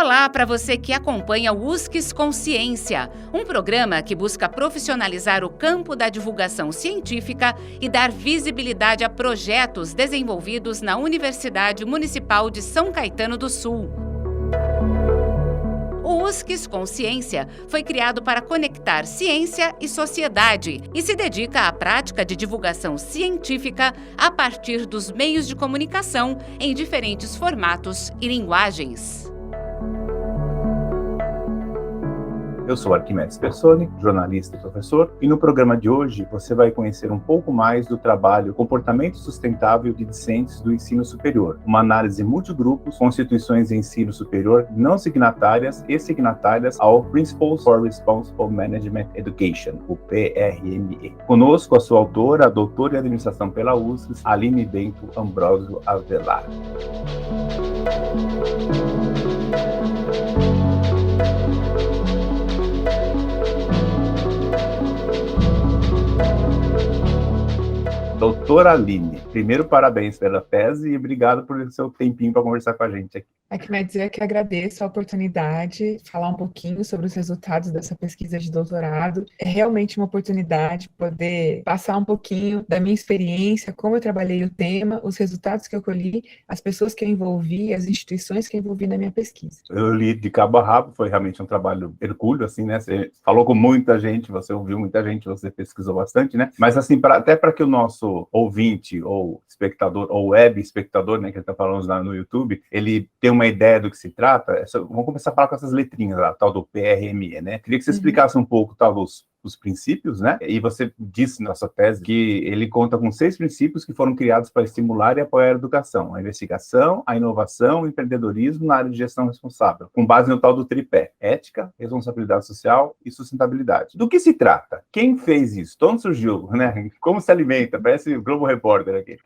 Olá para você que acompanha o USCS Consciência, um programa que busca profissionalizar o campo da divulgação científica e dar visibilidade a projetos desenvolvidos na Universidade Municipal de São Caetano do Sul. O USCS Consciência foi criado para conectar ciência e sociedade e se dedica à prática de divulgação científica a partir dos meios de comunicação em diferentes formatos e linguagens. Eu sou Arquimedes Personi, jornalista e professor, e no programa de hoje você vai conhecer um pouco mais do trabalho Comportamento Sustentável de Discentes do Ensino Superior, uma análise multigrupos com instituições de ensino superior não signatárias e signatárias ao Principles for Responsible Management Education, o PRME. Conosco a sua autora, a doutora em administração pela USCS, Aline Bento Ambrosio Avelar. Doutora Aline, primeiro parabéns pela tese e obrigado por seu tempinho para conversar com a gente aqui. Arquimedes, eu que agradeço a oportunidade de falar um pouquinho sobre os resultados dessa pesquisa de doutorado. É realmente uma oportunidade poder passar um pouquinho da minha experiência, como eu trabalhei o tema, os resultados que eu colhi, as pessoas que eu envolvi, as instituições que eu envolvi na minha pesquisa. Eu li de cabo a rabo, foi realmente um trabalho hercúleo, assim, né? Você falou com muita gente, você ouviu muita gente, você pesquisou bastante, né? Mas, assim, até para que o nosso ouvinte ou espectador, ou web espectador, né, que ele está falando lá no YouTube, ele tem uma ideia do que se trata, vamos começar a falar com essas letrinhas lá, tal do PRME, né? Queria que você explicasse um pouco, tal, os princípios, né? E você disse na sua tese que ele conta com 6 princípios que foram criados para estimular e apoiar a educação, a investigação, a inovação, o empreendedorismo na área de gestão responsável, com base no tal do tripé: ética, responsabilidade social e sustentabilidade. Do que se trata? Quem fez isso? De onde surgiu, né? Como se alimenta? Parece o Globo Repórter aqui.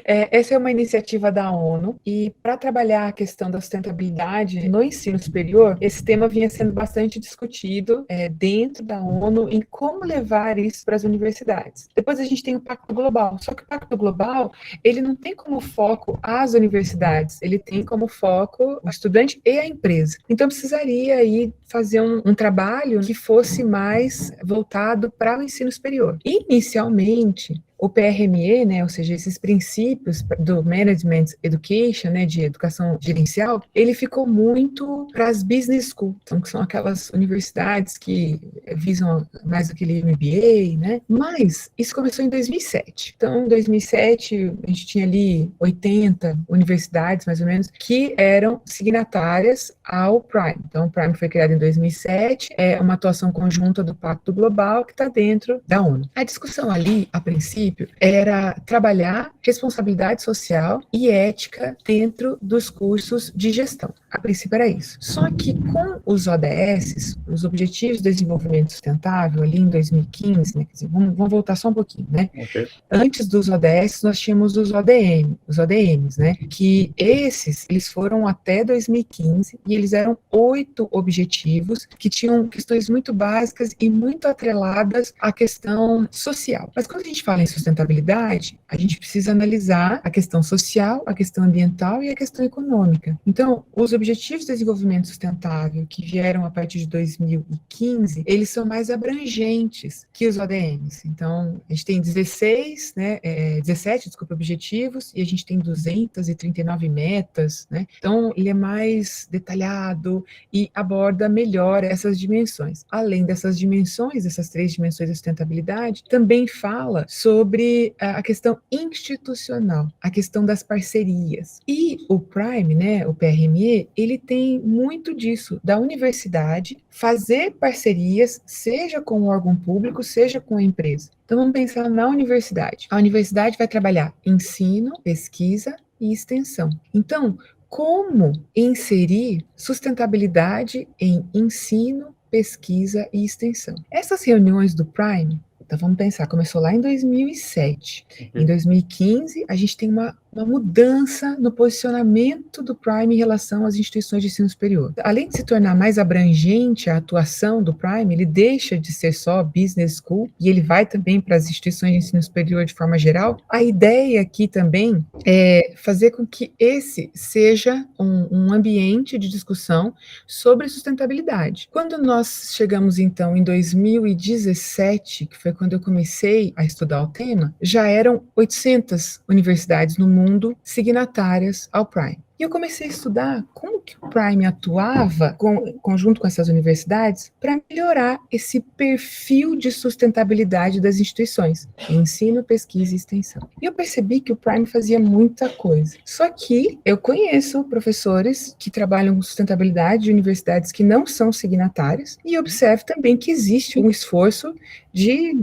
Essa é uma iniciativa da ONU e para trabalhar a questão da sustentabilidade no ensino superior, esse tema vinha sendo bastante discutido dentro da ONU em como levar isso para as universidades. Depois a gente tem o Pacto Global, só que o Pacto Global, ele não tem como foco as universidades, ele tem como foco o estudante e a empresa. Então precisaria aí fazer um trabalho que fosse mais voltado para o ensino superior. Inicialmente, o PRME, né, ou seja, esses princípios do Management Education, né, de educação gerencial, ele ficou muito para as business schools, então, que são aquelas universidades que visam mais aquele MBA, né, mas isso começou em 2007. Então, em 2007, a gente tinha ali 80 universidades, mais ou menos, que eram signatárias ao Prime. Então, o Prime foi criado em 2007, é uma atuação conjunta do Pacto Global que está dentro da ONU. A discussão ali, a princípio, era trabalhar responsabilidade social e ética dentro dos cursos de gestão. A princípio era isso. Só que com os ODS, os Objetivos de Desenvolvimento Sustentável, ali em 2015, né, quer dizer, vamos voltar só um pouquinho, né? Okay. Antes dos ODS, nós tínhamos os ODMs, né? Que eles foram até 2015 e eles eram 8 objetivos que tinham questões muito básicas e muito atreladas à questão social. Mas quando a gente fala em sustentabilidade, a gente precisa analisar a questão social, a questão ambiental e a questão econômica. Então, os Objetivos de Desenvolvimento Sustentável, que vieram a partir de 2015, eles são mais abrangentes que os ODMs. Então, a gente tem 17 objetivos, e a gente tem 239 metas, né? Então, ele é mais detalhado e aborda melhor essas dimensões. Além dessas dimensões, essas 3 dimensões da sustentabilidade, também fala sobre a questão institucional, a questão das parcerias. E o Prime, né, o PRME, ele tem muito disso, da universidade fazer parcerias, seja com o órgão público, seja com a empresa. Então vamos pensar na universidade. A universidade vai trabalhar ensino, pesquisa e extensão. Então, como inserir sustentabilidade em ensino, pesquisa e extensão? Essas reuniões do Prime, então vamos pensar, começou lá em 2007. Em 2015, a gente tem uma uma mudança no posicionamento do Prime em relação às instituições de ensino superior. Além de se tornar mais abrangente a atuação do Prime, ele deixa de ser só business school e ele vai também para as instituições de ensino superior de forma geral. A ideia aqui também é fazer com que esse seja um ambiente de discussão sobre sustentabilidade. Quando nós chegamos, então, em 2017, que foi quando eu comecei a estudar o tema, já eram 800 universidades no mundo signatárias ao Prime. E eu comecei a estudar como que o Prime atuava conjunto com essas universidades para melhorar esse perfil de sustentabilidade das instituições, ensino, pesquisa e extensão. E eu percebi que o Prime fazia muita coisa. Só que eu conheço professores que trabalham com sustentabilidade de universidades que não são signatárias e observo também que existe um esforço de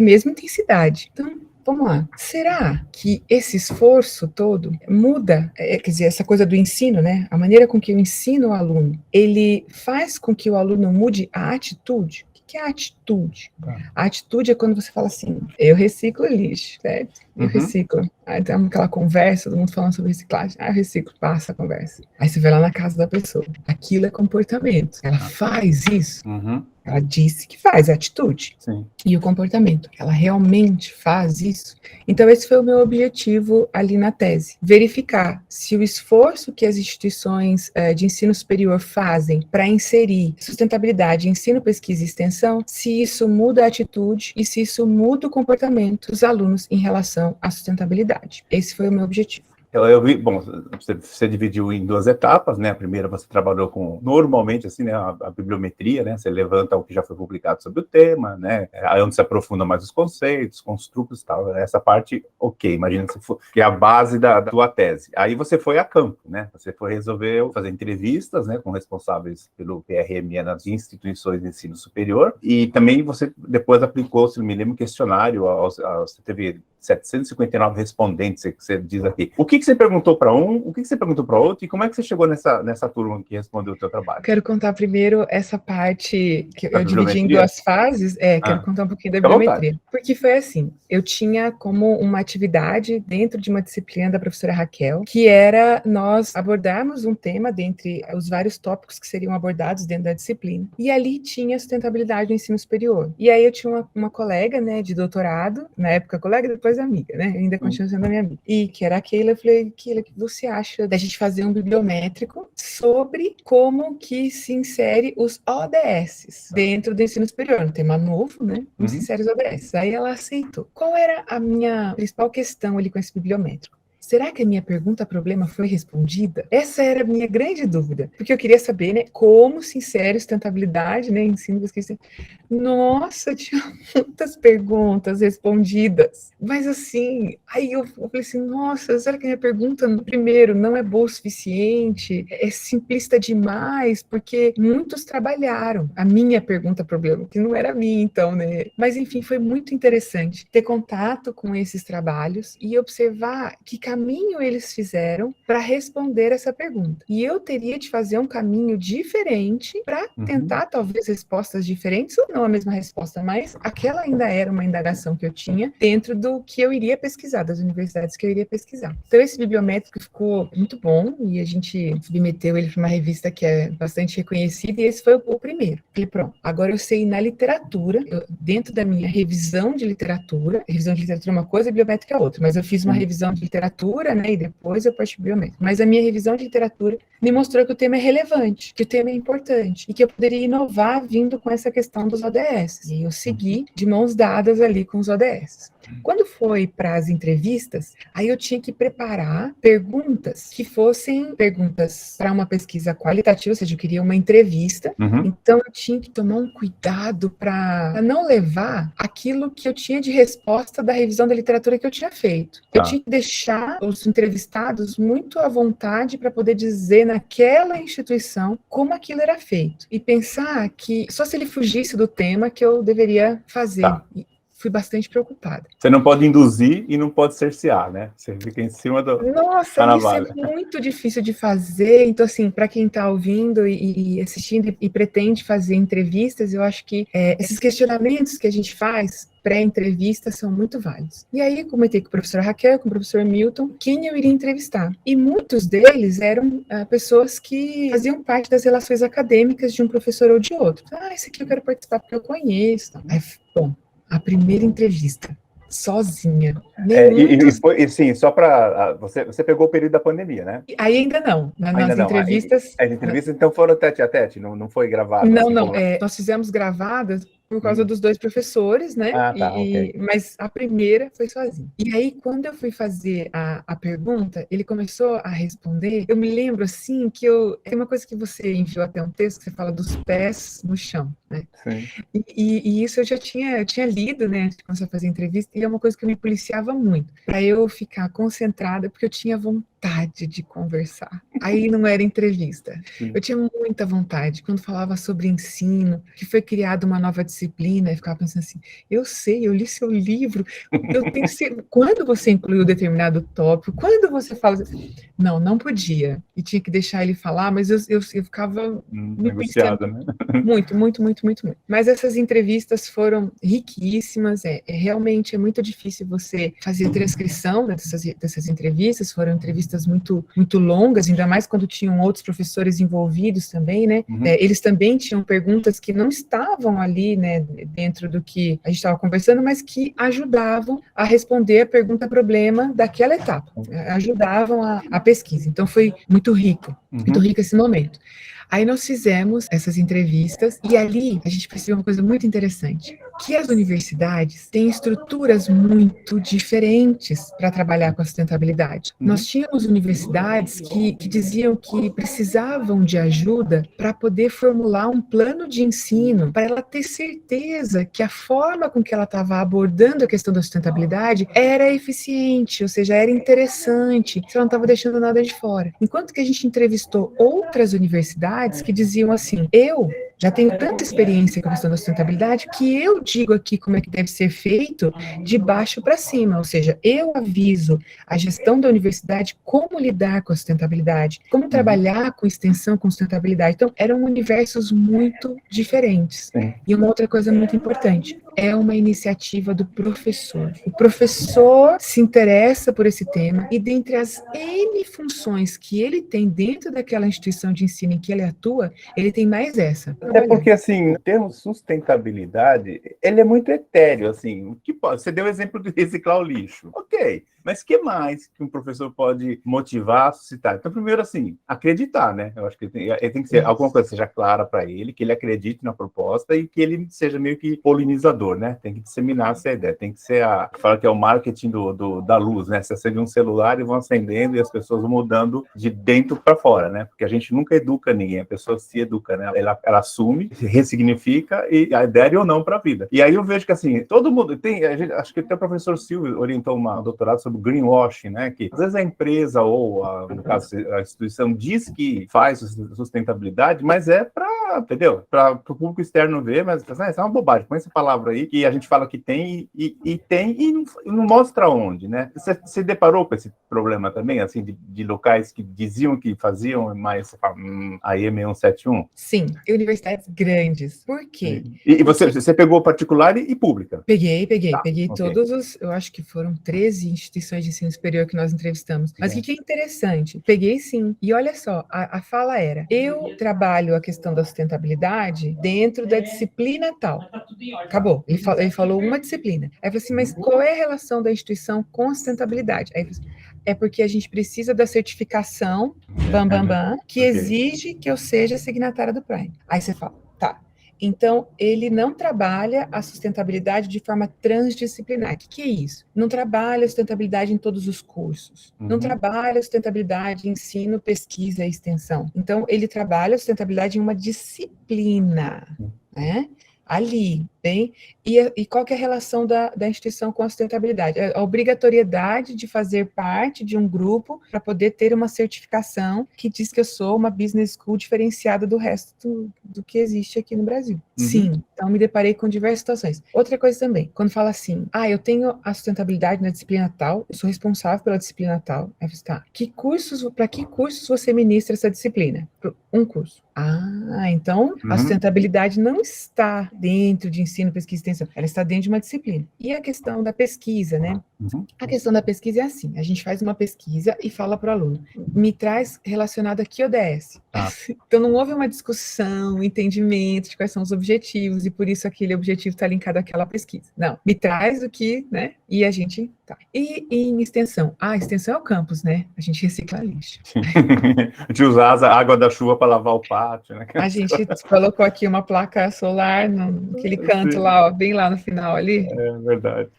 mesma intensidade. Então, vamos lá. Será que esse esforço todo muda, quer dizer, essa coisa do ensino, né? A maneira com que eu ensino o aluno, ele faz com que o aluno mude a atitude? O que é a atitude? A atitude é quando você fala assim, eu reciclo lixo, certo? Eu reciclo. Aí tem aquela conversa, todo mundo falando sobre reciclagem. Eu reciclo, passa a conversa. Aí você vai lá na casa da pessoa. Aquilo é comportamento. Ela faz isso. Ela disse que faz, é atitude. Sim. E o comportamento. Ela realmente faz isso? Então, esse foi o meu objetivo ali na tese. Verificar se o esforço que as instituições de ensino superior fazem para inserir sustentabilidade, ensino, pesquisa e extensão, se isso muda a atitude e se isso muda o comportamento dos alunos em relação à sustentabilidade. Esse foi o meu objetivo. Eu vi, bom, você dividiu em duas etapas, né? A primeira você trabalhou com, normalmente, assim, né, a bibliometria, né? Você levanta o que já foi publicado sobre o tema, né? Aí onde se aprofunda mais os conceitos, com os truques e tal. Essa parte, ok, imagina que é a base da tua tese. Aí você foi a campo, né? Você resolveu fazer entrevistas, né, com responsáveis pelo PRME nas instituições de ensino superior, e também você depois aplicou, se não me lembro, um questionário, você teve 759 respondentes, que você diz aqui. O que você perguntou para um, o que você perguntou para outro, e como é que você chegou nessa turma que respondeu o teu trabalho? Quero contar primeiro essa parte que eu dividi em duas fases. Quero contar um pouquinho da bibliometria. Porque foi assim, eu tinha como uma atividade dentro de uma disciplina da professora Raquel, que era nós abordarmos um tema dentre os vários tópicos que seriam abordados dentro da disciplina. E ali tinha sustentabilidade no ensino superior. E aí eu tinha uma colega, né, de doutorado, na época colega, depois amiga, né, ainda continua sendo a minha amiga, e que era a Keila. Eu falei, Keila, o que você acha da gente fazer um bibliométrico sobre como que se insere os ODS dentro do ensino superior, um tema novo, né? Como se insere os ODS. Aí ela aceitou. Qual era a minha principal questão ali com esse bibliométrico? Será que a minha pergunta-problema foi respondida? Essa era a minha grande dúvida, porque eu queria saber, né, como se insere sustentabilidade, né, ensino, pesquisa. Nossa, tinha muitas perguntas respondidas, mas assim, aí eu falei assim, nossa, será que a minha pergunta, primeiro, não é boa o suficiente? É simplista demais, porque muitos trabalharam a minha pergunta-problema, que não era minha, então, né? Mas, enfim, foi muito interessante ter contato com esses trabalhos e observar que caminho eles fizeram para responder essa pergunta. E eu teria de fazer um caminho diferente para tentar, talvez, respostas diferentes, ou não a mesma resposta, mas aquela ainda era uma indagação que eu tinha dentro do que eu iria pesquisar, das universidades que eu iria pesquisar. Então, esse bibliométrico ficou muito bom e a gente submeteu ele para uma revista que é bastante reconhecida e esse foi o primeiro. Falei, pronto, agora eu sei na literatura, dentro da minha revisão de literatura é uma coisa e bibliométrica é outra, mas eu fiz uma revisão de literatura, né, e depois eu parti bibliométrica. Mas a minha revisão de literatura me mostrou que o tema é relevante, que o tema é importante e que eu poderia inovar vindo com essa questão dos ODS. E eu segui de mãos dadas ali com os ODS. Quando foi para as entrevistas, aí eu tinha que preparar perguntas que fossem perguntas para uma pesquisa qualitativa, ou seja, eu queria uma entrevista, então eu tinha que tomar um cuidado para não levar aquilo que eu tinha de resposta da revisão da literatura que eu tinha feito. Eu tinha que deixar os entrevistados muito à vontade para poder dizer naquela instituição como aquilo era feito. E pensar que só se ele fugisse do tema que eu deveria fazer. fui bastante preocupada. Você não pode induzir e não pode cercear, né? Você fica em cima do... Nossa, isso é muito difícil de fazer. Então, assim, para quem está ouvindo e assistindo e pretende fazer entrevistas, eu acho que esses questionamentos que a gente faz pré-entrevista são muito válidos. E aí, comentei com a professora Raquel, com o professor Milton, quem eu iria entrevistar. E muitos deles eram pessoas que faziam parte das relações acadêmicas de um professor ou de outro. Esse aqui eu quero participar porque eu conheço. Aí, bom, a primeira entrevista, sozinha. Sim, só para... Você pegou o período da pandemia, né? Aí ainda não. Nas entrevistas... As entrevistas, então, foram tete a tete? Não foi gravado? Não, assim, não. Nós fizemos gravadas por causa dos dois professores, né? Ok. Mas a primeira foi sozinha. E aí, quando eu fui fazer a pergunta, ele começou a responder. Eu me lembro, assim, que tem uma coisa que você enviou até um texto, que você fala dos pés no chão, né? Sim. E isso eu já tinha lido, né, antes de começar a fazer entrevista, e é uma coisa que eu me policiava muito, para eu ficar concentrada, porque eu tinha vontade de conversar. Aí não era entrevista. Eu tinha muita vontade. Quando falava sobre ensino, que foi criada uma nova disciplina, eu ficava pensando assim, eu sei, eu li seu livro, eu tenho certeza. Quando você incluiu determinado tópico, quando você fala assim, não podia, e tinha que deixar ele falar, mas eu ficava negociada, né? Muito. Mas essas entrevistas foram riquíssimas, realmente é muito difícil você fazer transcrição dessas entrevistas, foram entrevistas muito, muito longas, ainda mais quando tinham outros professores envolvidos também, né? Eles também tinham perguntas que não estavam ali, né, dentro do que a gente estava conversando, mas que ajudavam a responder a pergunta-problema daquela etapa, ajudavam a pesquisa. Então foi muito rico esse momento. Aí nós fizemos essas entrevistas e ali a gente percebeu uma coisa muito interessante, que as universidades têm estruturas muito diferentes para trabalhar com a sustentabilidade. Nós tínhamos universidades que diziam que precisavam de ajuda para poder formular um plano de ensino, para ela ter certeza que a forma com que ela estava abordando a questão da sustentabilidade era eficiente, ou seja, era interessante, se ela não estava deixando nada de fora. Enquanto que a gente entrevistou outras universidades que diziam assim, eu já tenho tanta experiência com a questão da sustentabilidade que eu digo aqui como é que deve ser feito de baixo para cima, ou seja, eu aviso a gestão da universidade como lidar com a sustentabilidade, como trabalhar com extensão, com sustentabilidade. Então, eram universos muito diferentes. E uma outra coisa muito importante, é uma iniciativa do professor. O professor se interessa por esse tema e dentre as N funções que ele tem dentro daquela instituição de ensino em que ele atua, ele tem mais essa. Até porque, assim, o termo sustentabilidade, ele é muito etéreo, assim, o que pode... Você deu o exemplo de reciclar o lixo. Ok, mas o que mais que um professor pode motivar, suscitar? Então, primeiro, assim, acreditar, né? Eu acho que ele tem que ser alguma coisa que seja clara para ele, que ele acredite na proposta e que ele seja meio que polinizador, né? Tem que disseminar essa ideia, tem que ser fala que é o marketing da luz, né? Você acende um celular e vão acendendo e as pessoas vão mudando de dentro para fora, né? Porque a gente nunca educa ninguém, a pessoa se educa, né? Ela assume, ressignifica e adere ou não para a vida. E aí eu vejo que, assim, todo mundo tem, acho que até o professor Silvio orientou um doutorado sobre greenwashing, né? Que às vezes a empresa ou, no caso, a instituição diz que faz sustentabilidade, mas é para, entendeu? Para o público externo ver, mas isso é uma bobagem. Põe essa palavra aí que a gente fala que tem e não mostra onde, né? Você se deparou com esse problema também, assim, de locais que diziam que faziam, mas você fala, aí é 6171? Sim, universidades grandes. Por quê? E você pegou particular e pública? Peguei Okay. todos os, eu acho que foram 13 instituições de ensino superior que nós entrevistamos. Mas o que é interessante? Peguei sim. E olha só, a fala era, eu trabalho a questão da sustentabilidade dentro da disciplina tal. Acabou. Ele falou uma disciplina. Aí eu falei assim, mas qual é a relação da instituição com a sustentabilidade? Aí eu falei assim, é porque a gente precisa da certificação, que exige que eu seja signatária do Prime. Aí você fala, tá. Então, ele não trabalha a sustentabilidade de forma transdisciplinar. O que é isso? Não trabalha a sustentabilidade em todos os cursos. Não trabalha a sustentabilidade em ensino, pesquisa e extensão. Então, ele trabalha a sustentabilidade em uma disciplina, né? Ali. Bem, e qual que é a relação da instituição com a sustentabilidade? A obrigatoriedade de fazer parte de um grupo para poder ter uma certificação que diz que eu sou uma business school diferenciada do resto do que existe aqui no Brasil. Sim, então me deparei com diversas situações. Outra coisa também, quando fala assim, eu tenho a sustentabilidade na disciplina tal, eu sou responsável pela disciplina tal. Aí você tá, para que cursos você ministra essa disciplina? Um curso. Então a sustentabilidade não está dentro de ensino, pesquisa e extensão, ela está dentro de uma disciplina. E a questão da pesquisa, né? A questão da pesquisa é assim, a gente faz uma pesquisa e fala para o aluno, me traz relacionado a que ODS. Então não houve uma discussão, entendimento de quais são os objetivos, e por isso aquele objetivo está linkado àquela pesquisa. Não, me traz o que, né? E a gente tá. E em extensão? Extensão é o campus, né? A gente recicla lixo. A gente usa a água da chuva para lavar o pátio, né? A gente colocou aqui uma placa solar naquele canto lá, bem lá no final ali. É verdade.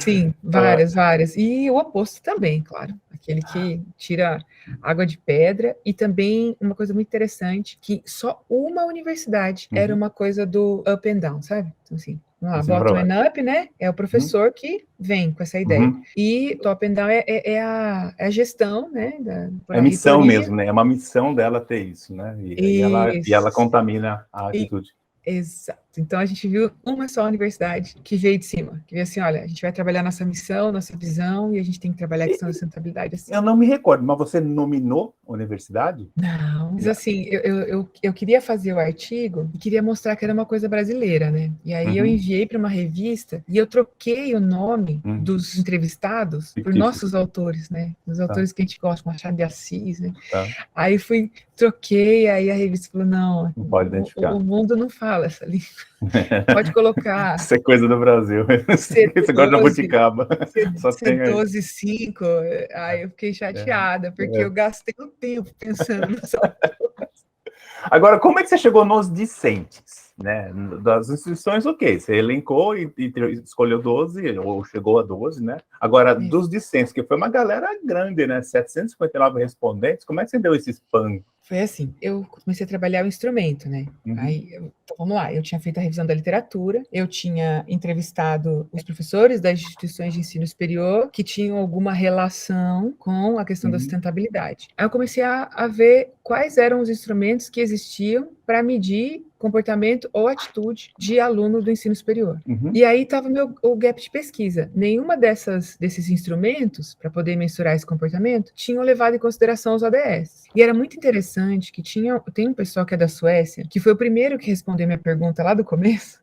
Sim, várias. E o oposto também, claro. Aquele que tira água de pedra. E também uma coisa muito interessante, que só uma universidade era uma coisa do up and down, sabe? Então, assim, bottom and up, né? É o professor que vem com essa ideia. E top and down é a gestão, né? É a missão mesmo, né? É uma missão dela ter isso, né? E ela contamina a atitude. Exato. Então, a gente viu uma só universidade que veio de cima, que veio assim, olha, a gente vai trabalhar nossa missão, nossa visão, e a gente tem que trabalhar a questão da sustentabilidade assim. Eu não me recordo, mas você nominou a universidade? Não, mas assim, eu queria fazer o artigo e queria mostrar que era uma coisa brasileira, né? E aí eu enviei para uma revista e eu troquei o nome dos entrevistados por nossos autores, né? Os autores que a gente gosta, Machado de Assis, né? Aí troquei, aí a revista falou, não pode identificar. O mundo não fala essa língua. Pode colocar. Isso é coisa do Brasil. Você gosta de jabuticaba. C12.5. Aí eu fiquei chateada, porque eu gastei um tempo pensando nisso. Agora, como é que você chegou nos discentes? Né? Das instituições, ok. Você elencou e escolheu 12, ou chegou a 12, né? Agora, dos discentes, que foi uma galera grande, né? 759 respondentes, como é que você deu esse spam? Foi assim, eu comecei a trabalhar o instrumento, né? Aí, então, vamos lá, eu tinha feito a revisão da literatura, eu tinha entrevistado os professores das instituições de ensino superior que tinham alguma relação com a questão da sustentabilidade. Aí eu comecei a ver quais eram os instrumentos que existiam para medir comportamento ou atitude de aluno do ensino superior. E aí estava o gap de pesquisa. Nenhuma desses instrumentos, para poder mensurar esse comportamento, tinham levado em consideração os ODS. E era muito interessante que tem um pessoal que é da Suécia, que foi o primeiro que respondeu minha pergunta lá do começo.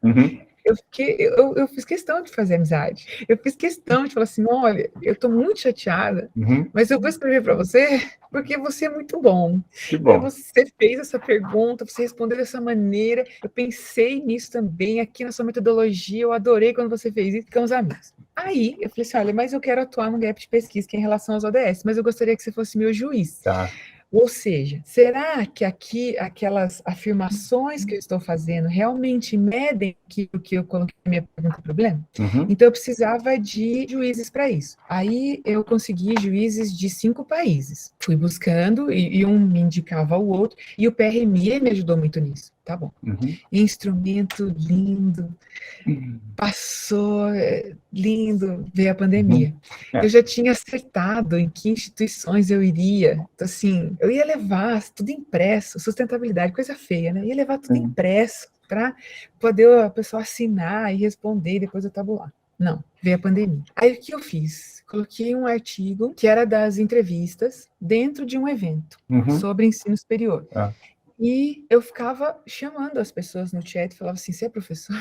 Eu fiz questão de fazer amizade. Eu fiz questão de falar assim, olha, eu estou muito chateada, mas eu vou escrever para você porque você é muito bom. Que bom. Você fez essa pergunta, você respondeu dessa maneira, eu pensei nisso também, aqui na sua metodologia, eu adorei quando você fez isso, ficamos amigos. Aí, eu falei assim, olha, mas eu quero atuar no gap de pesquisa, que é em relação aos ODS, mas eu gostaria que você fosse meu juiz. Tá. Ou seja, será que aqui aquelas afirmações que eu estou fazendo realmente medem aquilo que eu coloquei na minha pergunta problema? Então eu precisava de juízes para isso. Aí eu consegui juízes de 5 países. Fui buscando e um me indicava o outro, e o PRME me ajudou muito nisso. Tá bom. Instrumento lindo. Passou, lindo, veio a pandemia. Eu já tinha acertado em que instituições eu iria. Então, assim, eu ia levar tudo impresso, sustentabilidade, coisa feia, né? Ia levar tudo impresso para poder a pessoa assinar e responder e depois eu tabular. Não, veio a pandemia. Aí o que eu fiz? Coloquei um artigo que era das entrevistas dentro de um evento sobre ensino superior. E eu ficava chamando as pessoas no chat e falava assim, você é professor?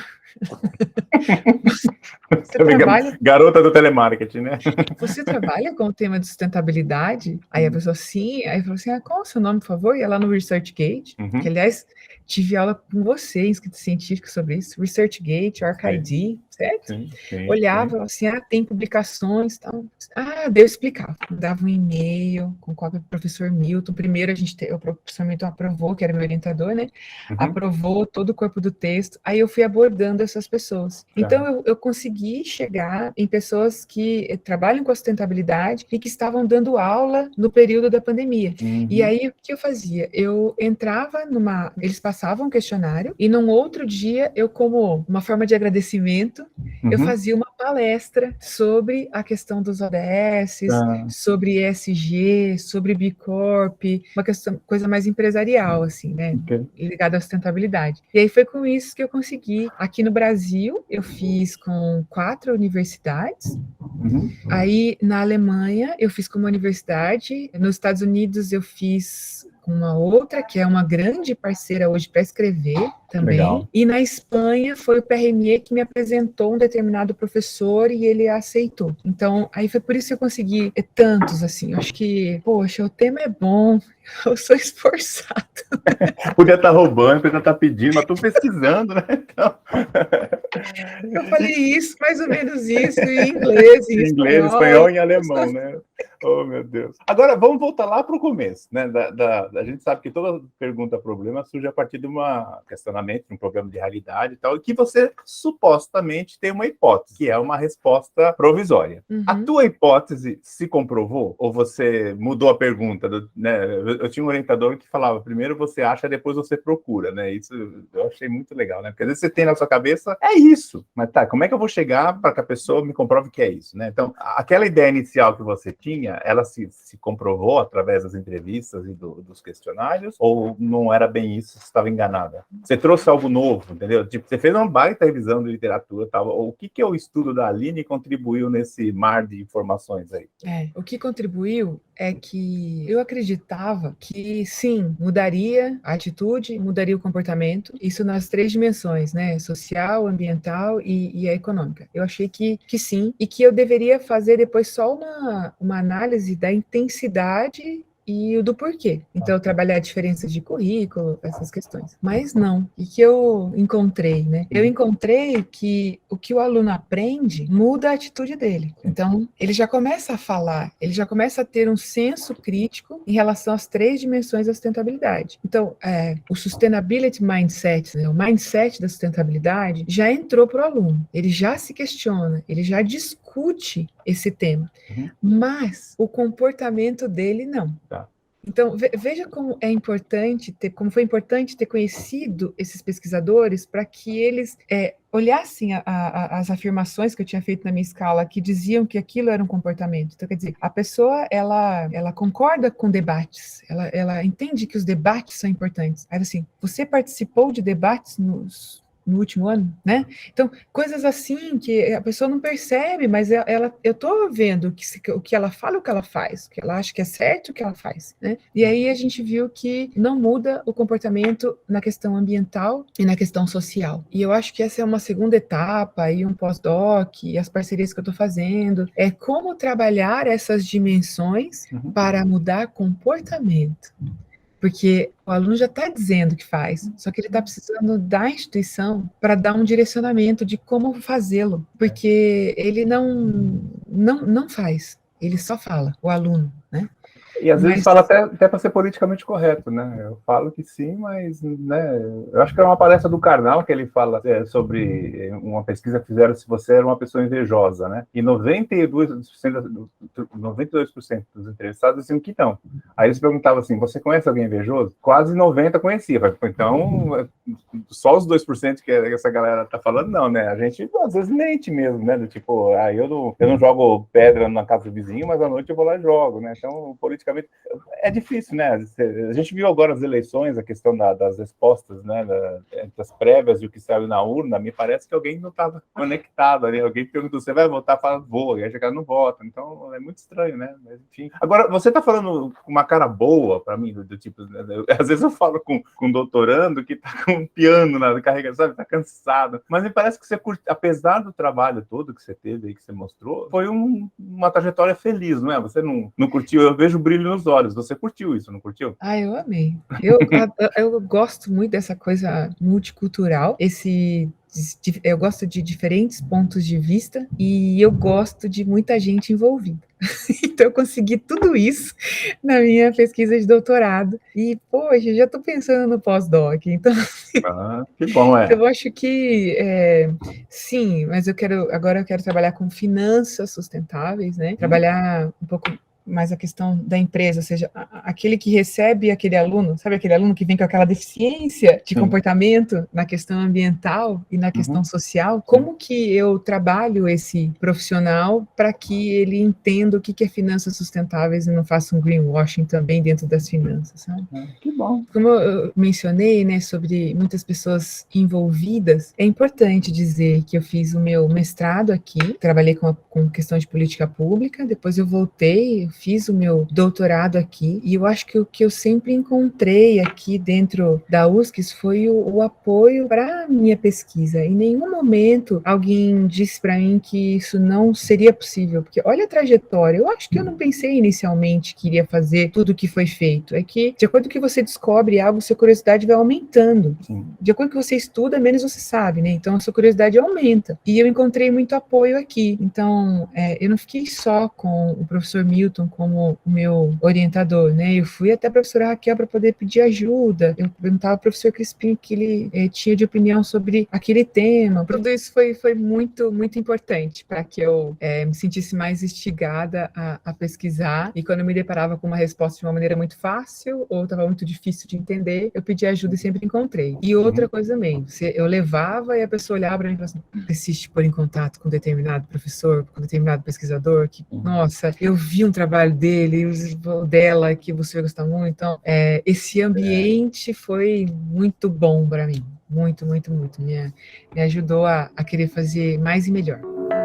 Você trabalha... Garota do telemarketing, né? Você trabalha com o tema de sustentabilidade? Aí a pessoa, sim. Aí falou assim, qual é o seu nome, por favor? E lá no ResearchGate, que aliás, tive aula com você, inscrito científico sobre isso, ResearchGate, ArcID, certo? Sim, sim, Olhava assim, tem publicações, tal. Daí eu explicava, dava um e-mail com cópia do professor Milton. Primeiro o professor Milton aprovou, que era meu orientador, né? Aprovou todo o corpo do texto. Aí eu fui abordando essas pessoas. Então eu consegui chegar em pessoas que trabalham com a sustentabilidade e que estavam dando aula no período da pandemia. E aí o que eu fazia? Eu entrava eles passavam um questionário e num outro dia eu, como uma forma de agradecimento, eu fazia uma palestra sobre a questão dos ODS, sobre ESG, sobre B Corp, uma coisa mais empresarial, assim, né? Ligada à sustentabilidade. E aí foi com isso que eu consegui. Aqui no Brasil, eu fiz com 4 universidades. Aí, na Alemanha, eu fiz com uma universidade. Nos Estados Unidos, eu fiz com uma outra, que é uma grande parceira hoje para escrever também. Legal. E na Espanha, foi o PRME que me apresentou um determinado professor e ele aceitou. Então, aí foi por isso que eu consegui tantos, assim. Eu acho que, poxa, o tema é bom, eu sou esforçado. Podia estar roubando, podia estar pedindo, mas estou pesquisando, né? Então... Eu falei isso, mais ou menos isso, em inglês, em espanhol e em alemão, né? Oh, meu Deus. Agora, vamos voltar lá para o começo, né? A gente sabe que toda pergunta-problema surge a partir de um questionamento, de um problema de realidade e tal, e que você supostamente tem uma hipótese, que é uma resposta provisória. A tua hipótese se comprovou? Ou você mudou a pergunta? Né? Eu tinha um orientador que falava, primeiro você acha, depois você procura, né? Isso eu achei muito legal, né? Porque às vezes você tem na sua cabeça, é isso, mas tá, como é que eu vou chegar para que a pessoa me comprove que é isso, né? Então, aquela ideia inicial que você tinha, ela se comprovou através das entrevistas e dos questionários, ou não era bem isso, você estava enganada? Você trouxe algo novo, entendeu? Tipo, você fez uma baita revisão de literatura e tal. O que o estudo da Aline contribuiu nesse mar de informações aí? O que contribuiu é que eu acreditava que, sim, mudaria a atitude, mudaria o comportamento, isso nas 3 dimensões, né? Social, ambiental e a econômica. Eu achei que sim, e que eu deveria fazer depois só uma análise da intensidade e o do porquê. Então, trabalhar a diferença de currículo, essas questões. Mas não. E que eu encontrei, né? Eu encontrei que o que o aluno aprende muda a atitude dele. Então, ele já começa a falar, ele já começa a ter um senso crítico em relação às 3 dimensões da sustentabilidade. Então, o sustainability mindset, né? O mindset da sustentabilidade já entrou para o aluno. Ele já se questiona, ele já discute esse tema. Mas o comportamento dele não. Então, veja como é importante como foi importante ter conhecido esses pesquisadores para que eles olhassem as afirmações que eu tinha feito na minha escala, que diziam que aquilo era um comportamento. Então, quer dizer, a pessoa, ela concorda com debates, ela entende que os debates são importantes. Aí, assim, você participou de debates no último ano, né? Então, coisas assim que a pessoa não percebe, mas eu estou vendo o que ela fala, o que ela faz, o que ela acha que é certo, o que ela faz, né? E aí a gente viu que não muda o comportamento na questão ambiental e na questão social. E eu acho que essa é uma segunda etapa, e um pós-doc, e as parcerias que eu estou fazendo, é como trabalhar essas dimensões para mudar comportamento. Porque o aluno já está dizendo que faz, só que ele está precisando da instituição para dar um direcionamento de como fazê-lo, porque ele não faz, ele só fala, o aluno, né? E às vezes fala até para ser politicamente correto, né? Eu falo que sim, mas, né? Eu acho que é uma palestra do Karnal que ele fala sobre uma pesquisa que fizeram se você era uma pessoa invejosa, né? E 92% dos entrevistados diziam que não. Aí eles perguntavam assim, você conhece alguém invejoso? Quase 90% conhecia. Então, só os 2% que essa galera tá falando, não, né? A gente, às vezes, mente mesmo, né? Do tipo, eu não jogo pedra na casa do vizinho, mas à noite eu vou lá e jogo, né? Então, politicamente, é difícil, né? A gente viu agora as eleições, a questão das respostas, né? Entre as prévias e o que saiu na urna, me parece que alguém não estava conectado ali. Alguém perguntou, você vai votar? Fala, vou. E aí chegar não vota. Então, é muito estranho, né? Mas, enfim. Agora, você tá falando com uma cara boa para mim, do tipo, né? Às vezes eu falo com um doutorando que tá com um piano na carrega, sabe? Tá cansado. Mas me parece que você curte, apesar do trabalho todo que você teve aí, que você mostrou, foi uma trajetória feliz, não é? Você não curtiu, eu vejo o brilho nos olhos. Você curtiu isso, não curtiu? Eu amei. Eu gosto muito dessa coisa multicultural, esse eu gosto de diferentes pontos de vista e eu gosto de muita gente envolvida. Então, eu consegui tudo isso na minha pesquisa de doutorado. E, poxa, já estou pensando no pós-doc. Então, que bom, eu acho que, sim, mas agora eu quero trabalhar com finanças sustentáveis, né? Trabalhar um pouco mais a questão da empresa, ou seja, aquele que recebe aquele aluno, sabe aquele aluno que vem com aquela deficiência de comportamento na questão ambiental e na questão social, como que eu trabalho esse profissional para que ele entenda o que é finanças sustentáveis e não faça um greenwashing também dentro das finanças, sabe? Que bom. Como eu mencionei, né, sobre muitas pessoas envolvidas, é importante dizer que eu fiz o meu mestrado aqui, trabalhei com questão de política pública, depois eu voltei, fiz o meu doutorado aqui, e eu acho que o que eu sempre encontrei aqui dentro da USCS foi o apoio para a minha pesquisa. Em nenhum momento alguém disse para mim que isso não seria possível, porque olha a trajetória, eu acho que eu não pensei inicialmente que iria fazer tudo o que foi feito, é que de acordo com que você descobre algo, sua curiosidade vai aumentando. Sim. De acordo com que você estuda, menos você sabe, né? Então a sua curiosidade aumenta. E eu encontrei muito apoio aqui. Então, eu não fiquei só com o professor Milton como o meu orientador, né? Eu fui até a professora Raquel para poder pedir ajuda. Eu perguntava ao professor Crispim que ele tinha de opinião sobre aquele tema. Tudo isso foi muito, muito importante para que eu me sentisse mais instigada a pesquisar. E quando eu me deparava com uma resposta de uma maneira muito fácil ou estava muito difícil de entender, eu pedi ajuda e sempre encontrei. E outra coisa também, eu levava e a pessoa olhava para mim e falava assim, persiste por em contato com determinado professor, com determinado pesquisador, que, nossa, eu vi um trabalho dele, dela, que você vai gostar muito. Então, esse ambiente foi muito bom para mim. Muito, muito, muito. Me ajudou a querer fazer mais e melhor.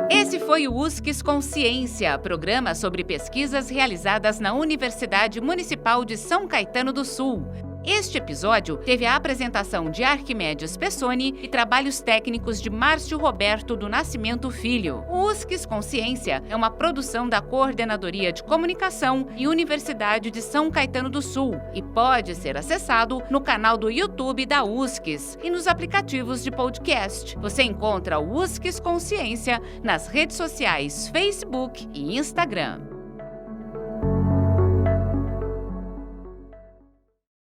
Esse foi o USCS Consciência, programa sobre pesquisas realizadas na Universidade Municipal de São Caetano do Sul. Este episódio teve a apresentação de Arquimedes Pessoni e trabalhos técnicos de Márcio Roberto do Nascimento Filho. O USCS Consciência é uma produção da Coordenadoria de Comunicação e Universidade de São Caetano do Sul e pode ser acessado no canal do YouTube da USCS e nos aplicativos de podcast. Você encontra o USCS Consciência nas redes sociais Facebook e Instagram.